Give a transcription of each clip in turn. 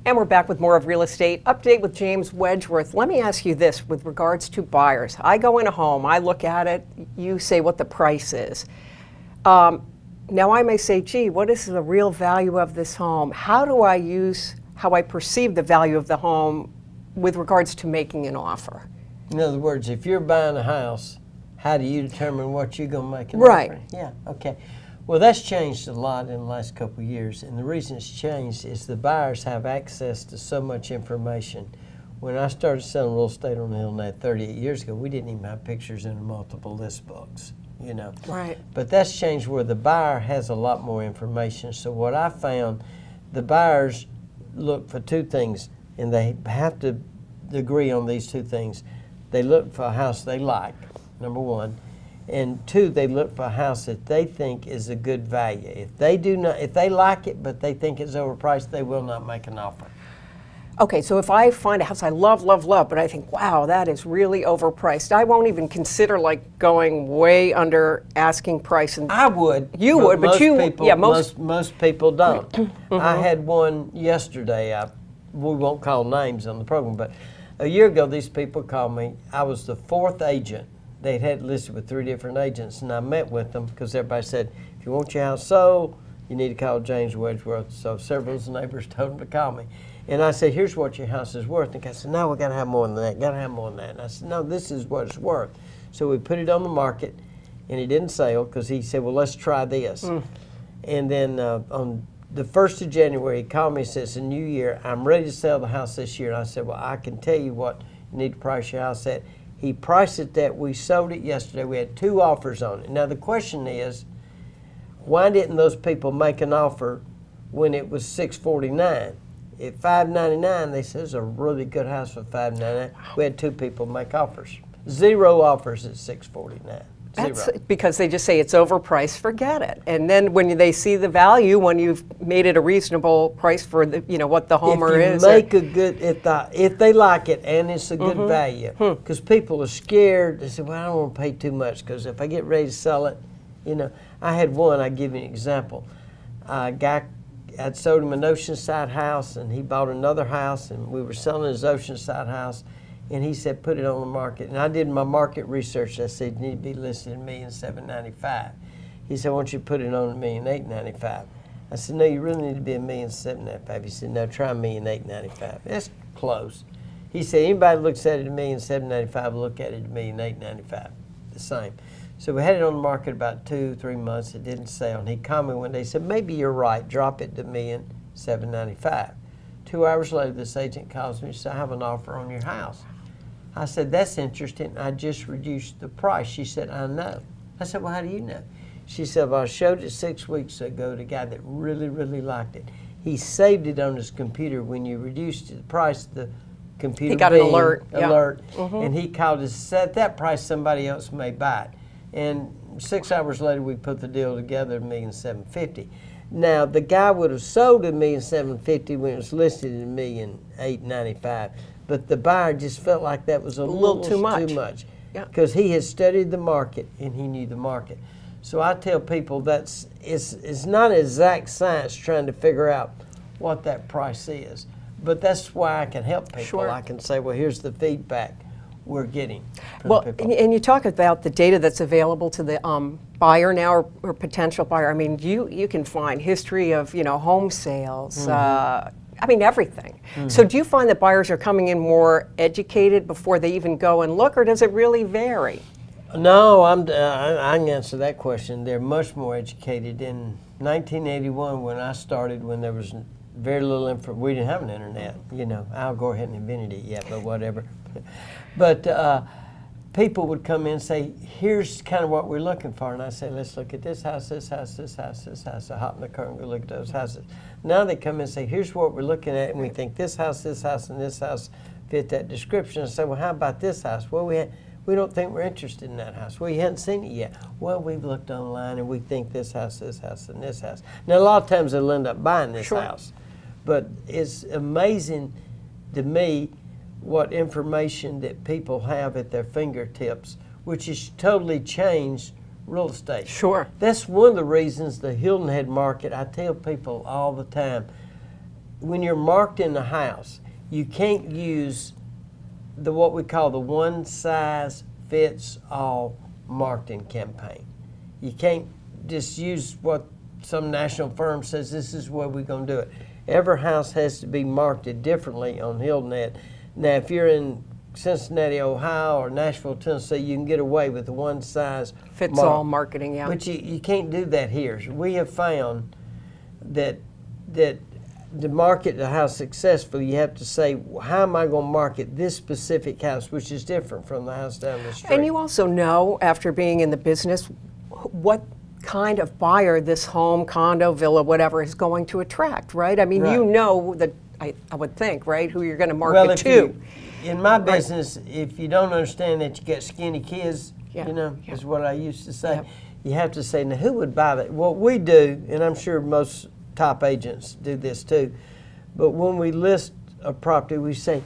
And we're back with more of Real Estate Update with James Wedgeworth. Let me ask you this with regards to buyers. I go in a home, I look at it, you say what the price is. Now I may say, gee, what is the real value of this home? How do I use how I perceive the value of the home with regards to making an offer? In other words, if you're buying a house, how do you determine what you're going to make an Right. offer? Yeah, okay. Well, that's changed a lot in the last couple of years, and the reason it's changed is the buyers have access to so much information. When I started selling real estate on the hill net 38 years ago, we didn't even have pictures in the multiple list books, you know. Right. But that's changed where the buyer has a lot more information. So what I found, the buyers look for two things, and they have to agree on these two things. They look for a house they like, number one. And two, they look for a house that they think is a good value. If they like it, but they think it's overpriced, they will not make an offer. Okay, so if I find a house I love, love, love, but I think, wow, that is really overpriced, I won't even consider like going way under asking price. And I would. You would, but you, people, yeah, most people don't. I had one yesterday. We won't call names on the program, but a year ago, these people called me. I was the fourth agent. They'd had it listed with 3 different agents, and I met with them because everybody said, if you want your house sold, you need to call James Wedgeworth. So several of the neighbors told them to call me. And I said, here's what your house is worth. And the guy said, no, we got to have more than that, got to have more than that. And I said, no, this is what it's worth. So we put it on the market, and it didn't sell because he said, well, let's try this. And then on the 1st of January, he called me and said, it's a new year. I'm ready to sell the house this year. And I said, well, I can tell you what you need to price your house at. He priced it that we sold it yesterday. We had 2 offers on it. Now the question is, why didn't those people make an offer when it was $649? At $599, they said it's a really good house for $599. We had 2 people make offers. 0 offers at $649. that's because they just say it's overpriced, forget it. And then when they see the value, when you've made it a reasonable price for the, what the homer is. If you make a good, if they like it and it's a good value, because people are scared. They say, well, I don't want to pay too much because if I get ready to sell it, I had one. I'll give you an example. A guy, I'd sold him an Oceanside house, and he bought another house, and we were selling his Oceanside house, and he said, put it on the market. And I did my market research. I said, you need to be listed at $1,795,000. He said, why don't you put it on at $1,895,000? I said, no, you really need to be at $1,795,000. He said, no, try $1,895,000. That's close. He said, anybody that looks at it at $1,795,000 will look at it at $1,895,000. The same. So we had it on the market about 2-3 months. It didn't sell. And he called me one day and said, maybe you're right. Drop it to $1,795,000. 2 hours later, this agent calls me and said, I have an offer on your house. I said, that's interesting. I just reduced the price. She said, I know. I said, well, how do you know? She said, well, I showed it 6 weeks ago to a guy that really, really liked it. He saved it on his computer. When you reduced the price, the computer he got an alert. And he called us, said, at that price, somebody else may buy it. And 6 hours later, we put the deal together at $1,750,000. Now, the guy would have sold at $1,750,000 when it was listed at $1,895,000. But the buyer just felt like that was a little too much. Because he had studied the market and he knew the market. So I tell people it's not exact science trying to figure out what that price is. But that's why I can help people. Sure. I can say, well, here's the feedback we're getting from Well, people. and you talk about the data that's available to the buyer now or potential buyer. I mean, you can find history of home sales. I mean, everything. So do you find that buyers are coming in more educated before they even go and look, or does it really vary? No, I can answer that question. They're much more educated. In 1981, when I started, when there was very little information, we didn't have an internet. Al Gore hadn't invented it yet, but whatever. But people would come in and say, here's kind of what we're looking for. And I say, let's look at this house, this house, this house, this house. I hop in the car and go look at those houses. Now they come in and say, here's what we're looking at, and we think this house, and this house fit that description. I say, well, how about this house? Well, we don't think we're interested in that house. Well, you hadn't seen it yet. Well, we've looked online, and we think this house, and this house. Now, a lot of times they'll end up buying this house. But it's amazing to me what information that people have at their fingertips, which has totally changed real estate. Sure. That's one of the reasons the Hilton Head market, I tell people all the time, when you're marketing a house, you can't use what we call the one size fits all marketing campaign. You can't just use what some national firm says this is where we're going to do it. Every house has to be marketed differently on HillNet. Now, if you're in Cincinnati, Ohio, or Nashville, Tennessee, you can get away with the one size Fits all marketing, yeah. But you can't do that here. So we have found that to market the house successfully, you have to say, how am I going to market this specific house, which is different from the house down the street. And you also know, after being in the business, what kind of buyer this home, condo, villa, whatever is going to attract, right? I mean, Right. you know that, I would think, right, who you're going to market to. In my business, if you don't understand that you got skinny kids, Yeah, yeah. is what I used to say. Yep. You have to say, now who would buy that? What we do, and I'm sure most top agents do this too, but when we list a property, we say,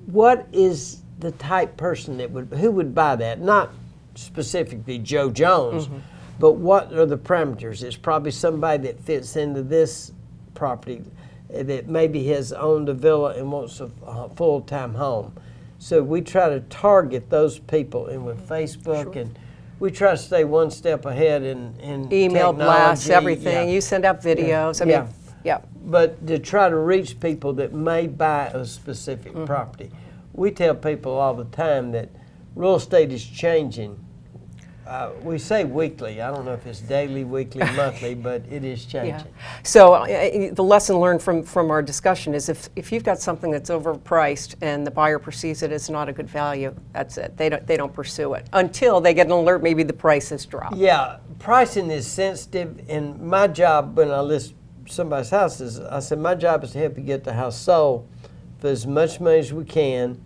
what is the type person who would buy that? Not specifically Joe Jones, but what are the parameters? It's probably somebody that fits into this property, that maybe has owned a villa and wants a full-time home. So we try to target those people, and with Facebook, and we try to stay one step ahead in Email blasts, technology. everything. Yeah. You send out videos. I mean, yeah. But to try to reach people that may buy a specific property. We tell people all the time that real estate is changing. We say weekly. I don't know if it's daily, weekly, monthly, but it is changing. Yeah. So the lesson learned from our discussion is if you've got something that's overpriced and the buyer perceives it as not a good value, that's it. They don't pursue it until they get an alert. Maybe the price has dropped. Yeah, pricing is sensitive, and my job when I list somebody's house is, I said my job is to help you get the house sold for as much money as we can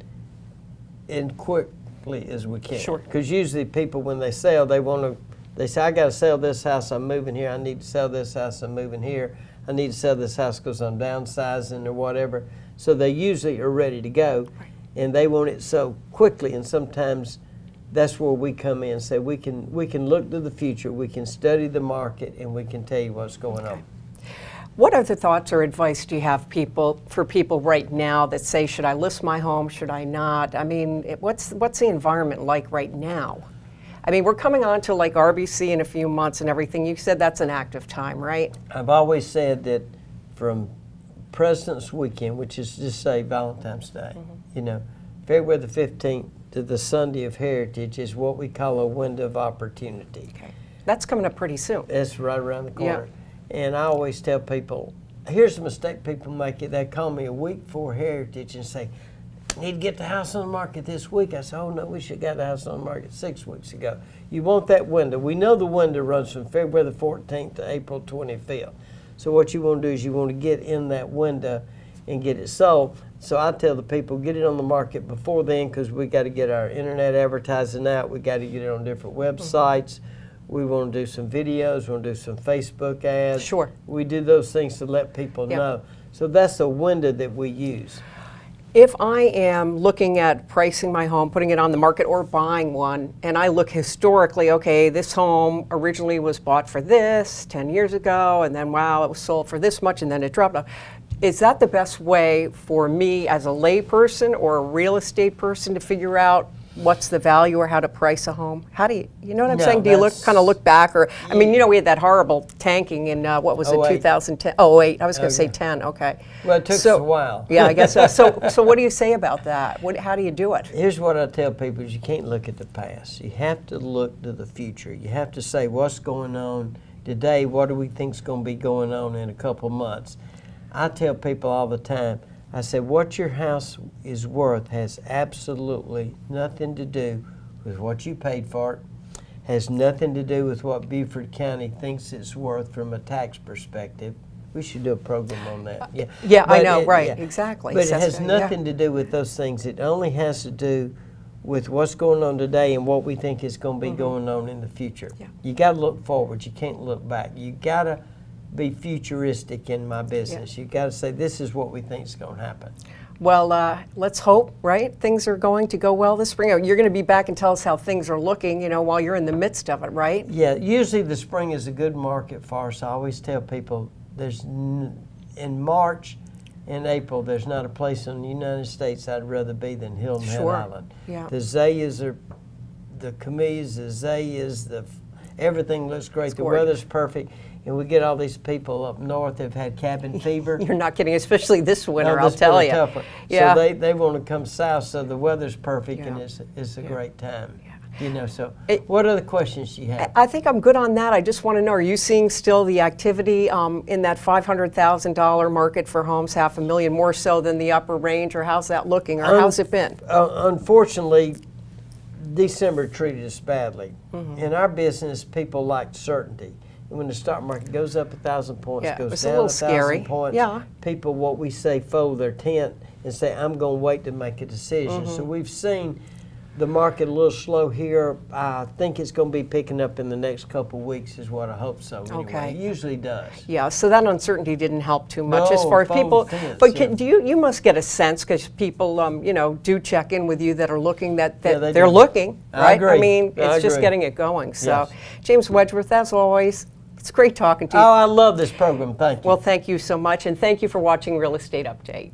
and quickly as we can. Sure. Because usually people, when they sell, they say, I got to sell this house, I'm moving here. I need to sell this house, I'm moving here. I need to sell this house because I'm downsizing or whatever. So they usually are ready to go, and they want it so quickly. And sometimes that's where we come in and say we can look to the future, we can study the market, and we can tell you what's going on. What other thoughts or advice do you have for people right now that say, should I list my home, should I not? I mean, what's the environment like right now? I mean, we're coming on to like RBC in a few months and everything. You said that's an active time, right? I've always said that from President's Weekend, which is just say Valentine's Day, February the 15th to the Sunday of Heritage is what we call a window of opportunity. Okay. That's coming up pretty soon. It's right around the corner. Yeah. And I always tell people, here's the mistake people make. They call me a week before Heritage and say, need to get the house on the market this week. I say, oh no, we should have got the house on the market 6 weeks ago. You want that window. We know the window runs from February the 14th to April 25th. So what you want to do is you want to get in that window and get it sold. So I tell the people, get it on the market before then, because we got to get our internet advertising out. We got to get it on different websites. We want to do some videos. We want to do some Facebook ads. Sure. We do those things to let people know. So that's a window that we use. If I am looking at pricing my home, putting it on the market or buying one, and I look historically, okay, this home originally was bought for this 10 years ago, and then wow, it was sold for this much, and then it dropped. Is that the best way for me as a layperson or a real estate person to figure out what's the value or how to price a home? How do you know what I'm saying? Do you look back, or I mean, we had that horrible tanking in what was it, 2010? Oh, 08. I was going to say 10. Okay. Well, it took us a while. Yeah, I guess so. So what do you say about that? How do you do it? Here's what I tell people: is you can't look at the past. You have to look to the future. You have to say what's going on today. What do we think is going to be going on in a couple months? I tell people all the time, I said, what your house is worth has absolutely nothing to do with what you paid for it, has nothing to do with what Beaufort County thinks it's worth from a tax perspective. We should do a program on that. Yeah, I know, right, exactly. But it has nothing to do with those things. It only has to do with what's going on today and what we think is going to be going on in the future. Yeah. You got to look forward. You can't look back. You got to be futuristic in my business. You got to say, this is what we think is going to happen. Well, let's hope, right? Things are going to go well this spring. You're going to be back and tell us how things are looking, while you're in the midst of it, right? Yeah, usually the spring is a good market for us. I always tell people in March, in April, there's not a place in the United States I'd rather be than Hilton Head Sure. Island. Yeah. The azaleas are, the camellias, the azaleas, everything looks great. It's the gorgeous. weather's perfect. And we get all these people up north that have had cabin fever. You're not kidding, especially this winter, No, I'll this tell winter you. tougher. Yeah. So they want to come south, so the weather's perfect, and Yeah. it's a great time. Yeah. You know, so What other questions do you have? I think I'm good on that. I just want to know, are you seeing still the activity in that $500,000 market for homes, $500,000 more so than the upper range, or how's that looking, or how's it been? Unfortunately, December treated us badly. Mm-hmm. In our business, people like certainty. And when the stock market goes up 1,000 points, Yeah, goes it's a down little 1,000 scary. points, Yeah. people, what we say, fold their tent and say, I'm going to wait to make a decision. Mm-hmm. So we've seen the market a little slow here. I think it's going to be picking up in the next couple of weeks is what I hope so. Anyway. Okay. It usually does. Yeah, so that uncertainty didn't help too much as No, far as fold people. tents, But yeah. do you must get a sense, because people, do check in with you that are looking that Yeah, they they're do. looking, I right? agree. mean, I it's just agree. getting it going. So, Yes. James Wedgeworth, as always, it's great talking to Oh, you. I love this program. Thank you. Well, thank you so much, and thank you for watching Real Estate Update.